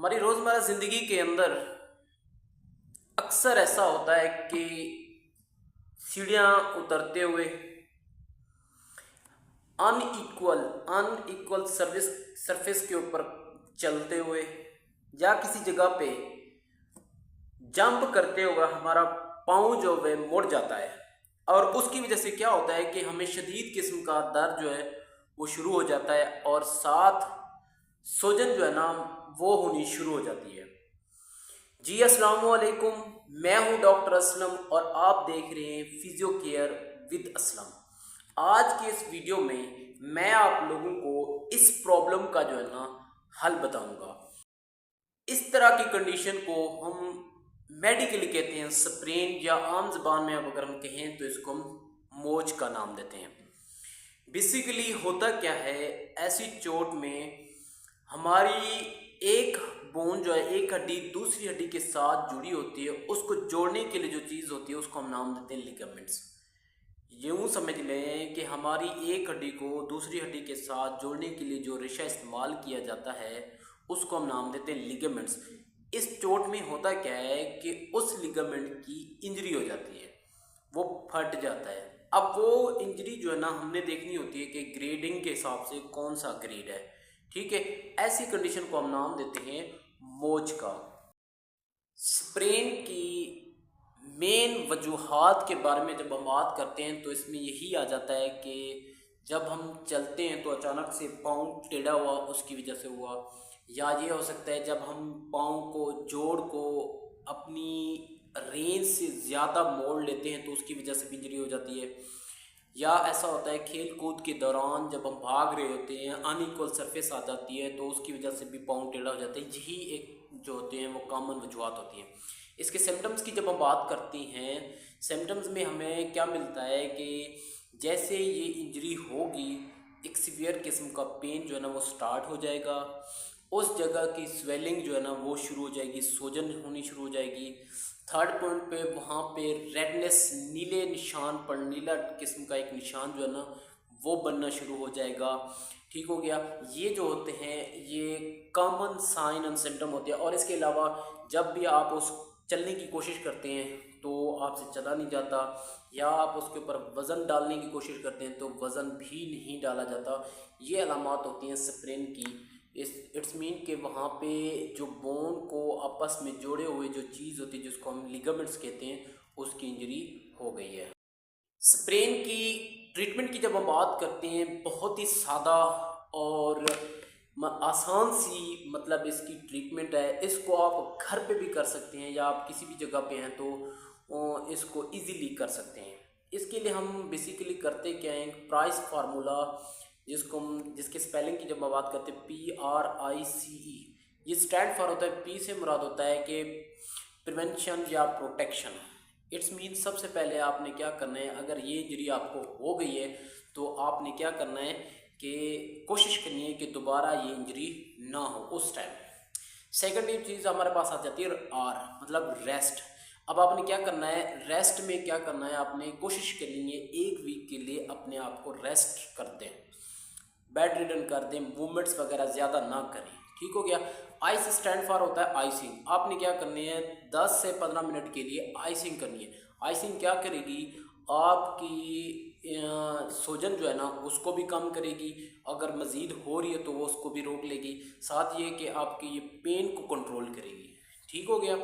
हमारी रोज़मर्रा ज़िंदगी के अंदर अक्सर ऐसा होता है कि सीढ़ियाँ उतरते हुए अनइक्वल अनइक्वल सर्विस सरफेस के ऊपर चलते हुए या किसी जगह पे जंप करते हुए हमारा पाँव जो है मुड़ जाता है। और उसकी वजह से क्या होता है कि हमें शदीद किस्म का दर्द जो है वो शुरू हो जाता है और साथ सूजन जो है ना वो होनी शुरू हो जाती है। जी अस्सलाम वालेकुम, मैं हूं डॉक्टर असलम और आप देख रहे हैं फिजियो केयर विद असलम। आज के इस वीडियो में मैं आप लोगों को इस प्रॉब्लम का जो है ना हल बताऊंगा। इस तरह की कंडीशन को हम मेडिकली कहते हैं स्प्रेन, या आम जबान में अब अगर हम कहें तो इसको हम मोच का नाम देते हैं। बेसिकली होता क्या है, ऐसी चोट में हमारी एक बोन जो है, एक हड्डी दूसरी हड्डी के साथ जुड़ी होती है, उसको जोड़ने के लिए जो चीज़ होती है उसको हम नाम देते हैं लिगामेंट्स। यूँ समझ लें कि हमारी एक हड्डी को दूसरी हड्डी के साथ जोड़ने के लिए जो रेशा इस्तेमाल किया जाता है उसको हम नाम देते हैं लिगामेंट्स। इस चोट में होता क्या है कि उस लिगामेंट की इंजरी हो जाती है, वो फट जाता है। अब वो इंजरी जो है ना हमने देखनी होती है कि ग्रेडिंग के हिसाब से कौन सा ग्रेड है। ठीक है, ऐसी कंडीशन को हम नाम देते हैं मोच का। स्प्रेन की मेन वजूहात के बारे में जब हम बात करते हैं तो इसमें यही आ जाता है कि जब हम चलते हैं तो अचानक से पाँव टेढ़ा हुआ उसकी वजह से हुआ, या ये हो सकता है जब हम पाँव को जोड़ को अपनी रेंज से ज़्यादा मोड़ लेते हैं तो उसकी वजह से भी इंजरी हो जाती है। या ऐसा होता है खेल कूद के दौरान जब हम भाग रहे होते हैं अनइक्वल सरफेस आ जाती है तो उसकी वजह से भी पाँव टेढ़ा हो जाता है। यही एक जो होते हैं वो कॉमन वजूहत होती हैं। इसके सिम्टम्स की जब हम बात करती हैं, सिम्टम्स में हमें क्या मिलता है कि जैसे ये इंजरी होगी एक सीवियर किस्म का पेन जो है ना वो स्टार्ट हो जाएगा, उस जगह की स्वेलिंग जो है ना वो शुरू हो जाएगी, सूजन होनी शुरू हो जाएगी। थर्ड पॉइंट पे वहाँ पे रेडनेस, नीले निशान पर नीला किस्म का एक निशान जो है ना वो बनना शुरू हो जाएगा। ठीक हो गया। ये जो होते हैं ये कॉमन साइन एंड सिम्टम होते हैं। और इसके अलावा जब भी आप उस चलने की कोशिश करते हैं तो आपसे चला नहीं जाता, या आप उसके ऊपर वज़न डालने की कोशिश करते हैं तो वज़न भी नहीं डाला जाता। ये अलामात होती हैं स्प्रेन की। इट्स मीन कि वहाँ पे जो बोन को आपस में जोड़े हुए जो चीज़ होती है जिसको हम लिगामेंट्स कहते हैं उसकी इंजरी हो गई है। स्प्रेन की ट्रीटमेंट की जब हम बात करते हैं बहुत ही सादा और आसान सी मतलब इसकी ट्रीटमेंट है। इसको आप घर पे भी कर सकते हैं या आप किसी भी जगह पे हैं तो इसको इजीली कर सकते हैं। इसके लिए हम बेसिकली करते क्या हैं, प्राइस फार्मूला जिसके स्पेलिंग की जब हम बात करते हैं PRICE, ये स्टैंड फॉर होता है, पी से मुराद होता है कि प्रिवेंशन या प्रोटेक्शन। इट्स मीन सबसे पहले आपने क्या करना है, अगर ये इंजरी आपको हो गई है तो आपने क्या करना है कि कोशिश करनी है कि दोबारा ये इंजरी ना हो उस टाइम। सेकेंड चीज़ हमारे पास आ जाती है R मतलब रेस्ट। अब आपने क्या करना है, रेस्ट में क्या करना है, आपने कोशिश करनी है एक वीक के लिए अपने आप को रेस्ट कर दें, बेड रिडन कर दें, मूवमेंट्स वगैरह ज़्यादा ना करें। ठीक हो गया। आइस स्टैंड फॉर होता है आइसिंग। आपने क्या करनी है, 10 से 15 मिनट के लिए आइसिंग करनी है। आइसिंग क्या करेगी, आपकी सूजन जो है ना उसको भी कम करेगी, अगर मज़ीद हो रही है तो वो उसको भी रोक लेगी, साथ ये कि आपकी ये पेन को कंट्रोल करेगी। ठीक हो गया।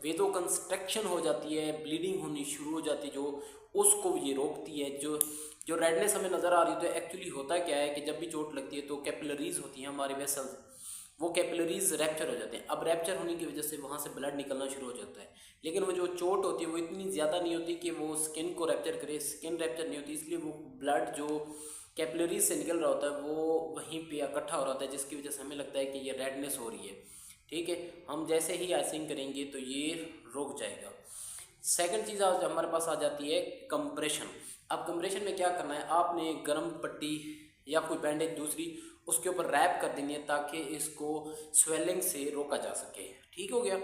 वेदो कंस्ट्रक्शन हो जाती है, ब्लीडिंग होनी शुरू हो जाती है जो उसको ये रोकती है। जो जो रेडनेस हमें नज़र आ रही है तो एक्चुअली होता क्या है कि जब भी चोट लगती है तो कैपिलरीज होती हैं हमारे वेसल्स, वो कैपिलरीज रैप्चर हो जाते हैं। अब रैप्चर होने की वजह से वहाँ से ब्लड निकलना शुरू हो जाता है, लेकिन वो जो चोट होती है वो इतनी ज़्यादा नहीं होती कि वो स्किन को रैप्चर करे, स्किन रैप्चर नहीं होती, इसलिए वो ब्लड जो कैपिलरीज से निकल रहा होता है वो वहीं पे इकट्ठा हो रहा होता है, जिसकी वजह से हमें लगता है कि ये रेडनेस हो रही है। ठीक है, हम जैसे ही आइसिंग करेंगे तो ये रुक जाएगा। सेकंड चीज़ आज हमारे पास आ जाती है कंप्रेशन। अब कंप्रेशन में क्या करना है, आपने गर्म पट्टी या कोई बैंडेज दूसरी उसके ऊपर रैप कर देनी है ताकि इसको स्वेलिंग से रोका जा सके। ठीक हो गया।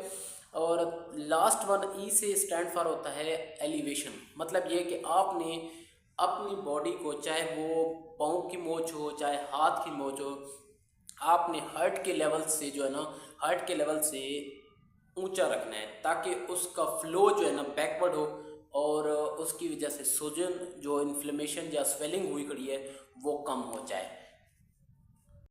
और लास्ट वन ई से स्टैंड फॉर होता है एलिवेशन। मतलब ये कि आपने अपनी बॉडी को, चाहे वो पाँव की मोच हो चाहे हाथ की मोच हो, आपने हार्ट के लेवल से जो है ना, हार्ट के लेवल से ऊंचा रखना है ताकि उसका फ्लो जो है ना बैकवर्ड हो और उसकी वजह से सूजन जो इन्फ्लेमेशन या स्वेलिंग हुई खड़ी है वो कम हो जाए।